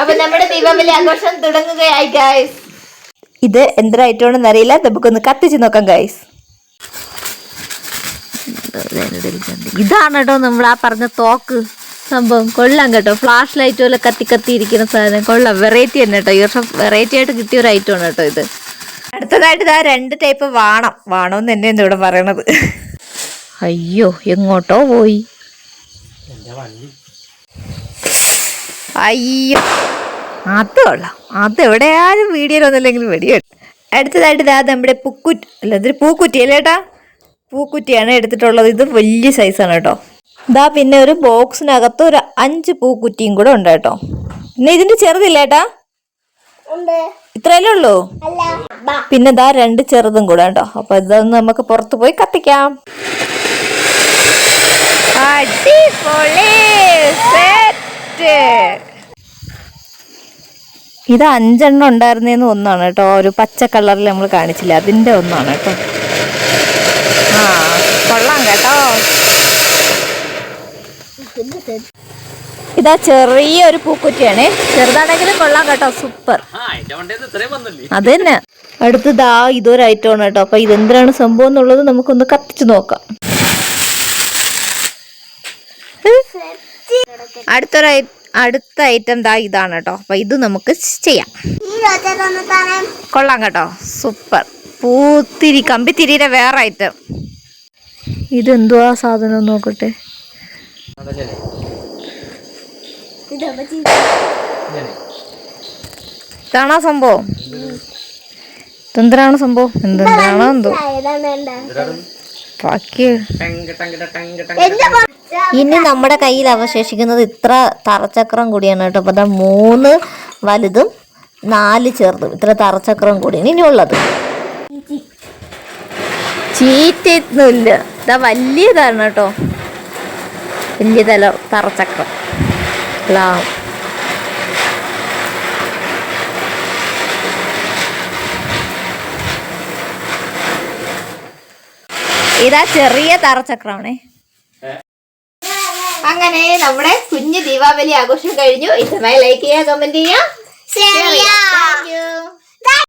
അപ്പൊ നമ്മുടെ ദീപാവലി ആഘോഷം തുടങ്ങുകയായി ഗൈസ്. ഇത് എന്തായിട്ടോണെന്ന് അറിയില്ല, നമുക്കൊന്ന് കത്തിച്ച് നോക്കാം ഗൈസ്. ഇതാണ് കേട്ടോ നമ്മൾ ആ പറഞ്ഞ തോക്ക് സംഭവം. കൊള്ളാം കേട്ടോ, ഫ്ലാഷ് ലൈറ്റ് പോലെ കത്തി കത്തിയിരിക്കുന്ന സാധനം. കൊള്ളാം, വെറൈറ്റി തന്നെ കേട്ടോ. ഈ വർഷം വെറൈറ്റി ആയിട്ട് കിട്ടിയ ഒരു ഐറ്റം ആണ് കേട്ടോ ഇത്. അടുത്തതായിട്ട് ഇതാ 2 ടൈപ്പ് വാണമെന്ന് തന്നെയാണ് ഇവിടെ പറയണത്. അയ്യോ, എങ്ങോട്ടോ പോയി. അയ്യോ, അത് കൊള്ളാം. അത് എവിടെയാലും വീഡിയോയിലൊന്നുമില്ലെങ്കിലും വെടിയുണ്ട്. അടുത്തതായിട്ട് ഇതാ നമ്മുടെ ഇതൊരു പൂക്കുറ്റി അല്ലേ ഏട്ടാ? പൂക്കുറ്റിയാണ് എടുത്തിട്ടുള്ളത്. ഇത് വലിയ സൈസാണ് കേട്ടോ. ഇതാ പിന്നെ ഒരു ബോക്സിനകത്ത് ഒരു 5 പൂക്കുറ്റിയും കൂടെ ഉണ്ട് കേട്ടോ. പിന്നെ ഇതിന്റെ ചെറുതില്ല ഏട്ടാ? ഇത്രയല്ലേ ഉള്ളൂ? പിന്നെ ഇതാ 2 ചെറുതും കൂടെ കേട്ടോ. അപ്പൊ ഇതൊന്ന് നമുക്ക് പുറത്ത് പോയി കത്തിക്കാം. അടിപൊളി സെറ്റ്. ഇത് 5 എണ്ണം ഉണ്ടായിരുന്നേന്ന് ഒന്നാണ് കേട്ടോ. ഒരു പച്ച കളറിൽ നമ്മൾ കാണിച്ചില്ല, അതിന്റെ ഒന്നാണ് കേട്ടോ. ആ, കൊള്ളാം കേട്ടോ. ഇതാ ചെറിയൊരു പൂക്കുറ്റിയാണേ, ചെറുതാണെങ്കിലും കൊള്ളാം കേട്ടോ. സൂപ്പർ. അത് തന്നെ. അടുത്തതാ ഇതൊരു ഐറ്റം ആണ് കേട്ടോ. അപ്പൊ ഇതെന്തിനാണ് സംഭവം എന്നുള്ളത് നമുക്കൊന്ന് കത്തിച്ചു നോക്കാം. അടുത്ത ഐറ്റം ദാ ഇതാണ് കേട്ടോ. അപ്പൊ ഇത് നമുക്ക് ചെയ്യാം. കൊള്ളാം കേട്ടോ, സൂപ്പർ. കമ്പിത്തിരിയുടെ വേറെ ഐറ്റം. ഇതെന്തുവാ സാധനം നോക്കട്ടെ. ഇതാണോ സംഭവം? ഇതെന്തിനാണ് സംഭവം? എന്തെന്താണോ എന്തോ. ഇനി നമ്മുടെ കയ്യിൽ അവശേഷിക്കുന്നത് ഇത്ര തറച്ചക്രം കൂടിയാണ് കേട്ടോ. അപ്പൊ 3 വലുതും 4 ചെറുതും, ഇത്ര തറച്ചക്രം കൂടിയാണ് ഇനിയുള്ളത്. ചീറ്റൊന്നുമില്ല, ഇതാ വലിയതാണ് കേട്ടോ. വലിയ തറച്ചക്രം. ഇതാ ചെറിയ തറച്ചക്രമാണേ. അങ്ങനെ നമ്മുടെ കുഞ്ഞ് ദീപാവലി ആഘോഷം കഴിഞ്ഞു. ഇഷ്ടമായി ലൈക്ക് ചെയ്യുക, കമന്റ് ചെയ്യുക, ഷെയർ ചെയ്യുക.